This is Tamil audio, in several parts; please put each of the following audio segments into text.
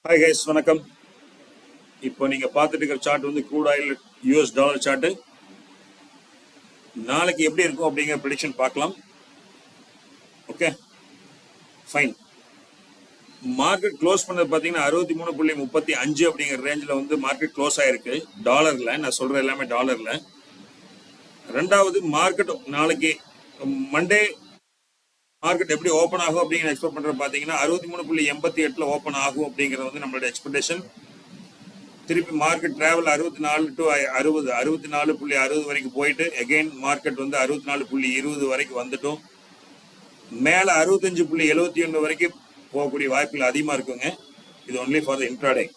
ஹாய் கைஸ், வணக்கம். இப்போ நீங்க பார்த்துட்டு இருக்கிற சார்ட் வந்து crude oil US dollar chart. நாளைக்கு எப்படி இருக்கும் அப்படிங்கிற ப்ரெடிக்ஷன் பார்க்கலாம். Okay, fine. மார்க்கெட் க்ளோஸ் பண்ணது பார்த்தீங்கன்னா 63.35 அப்படிங்கிற ரேஞ்சில் வந்து மார்க்கெட் க்ளோஸ் ஆயிருக்கு டாலர்ல. நான் சொல்ற எல்லாமே டாலர்ல. ரெண்டாவது, மார்க்கெட் நாளைக்கு மண்டே மார்க்கெட் எப்படி ஓப்பன் ஆகும் அப்படிங்கிற எக்ஸ்பெக்ட் பண்றது பார்த்தீங்கன்னா 63.88 ஓப்பன் ஆகும் அப்படிங்கிறது வந்து நம்மளோட எக்ஸ்பெக்டேஷன். திருப்பி மார்க்கெட் டிராவல் 64 டு 60 64.60 வரைக்கும் போயிட்டு அகெயின் மார்க்கெட் வந்து 64.20 வரைக்கும் வந்துட்டோம். மேலே 65.71 வரைக்கும் போகக்கூடிய வாய்ப்புகள் அதிகமாக இருக்குங்க. இது ஒன்லி ஃபார் த இன்ட்ராடே.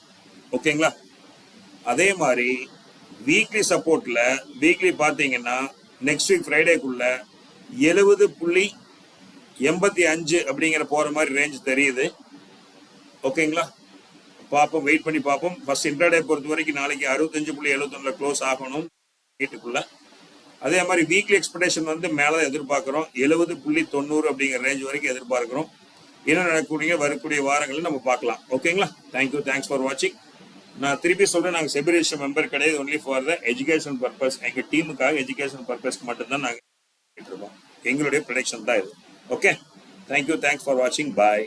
ஓகேங்களா? அதே மாதிரி வீக்லி சப்போர்ட்ல வீக்லி பார்த்தீங்கன்னா நெக்ஸ்ட் வீக் ஃப்ரைடேக்குள்ள 70.85 அப்படிங்கிற போற மாதிரி ரேஞ்ச் தெரியுது. ஓகேங்களா? பார்ப்போம், வெயிட் பண்ணி பார்ப்போம். ஃபர்ஸ்ட் இன்ட்ராடே பொறுத்த வரைக்கும் நாளைக்கு 65.71 க்ளோஸ் ஆகணும் வீட்டுக்குள்ள. அதே மாதிரி வீக்லி எக்ஸ்பெக்டேஷன் வந்து மேலே எதிர்பார்க்குறோம் 70.90 அப்படிங்கிற ரேஞ்ச் வரைக்கும் எதிர்பார்க்குறோம். என்ன நடக்கக்கூடிய வரக்கூடிய வாரங்களில் நம்ம பார்க்கலாம். ஓகேங்களா? தேங்க்யூ, தேங்க்ஸ் ஃபார் வாட்சிங். நான் திருப்பி சொல்றேன், நாங்கள் செபிரேஷன் மெம்பர் கிடையாது, only for the education purpose. எங்கள் டீமுக்காக எஜுகேஷன் பர்பஸ்க்கு மட்டும்தான் நாங்கள் இருக்கோம். எங்களுடைய ப்ரொடக்ஷன் தான் இது. ஓகே, தேங்க்யூ, தேங்க்ஸ் ஃபார் வாட்சிங். பாய்.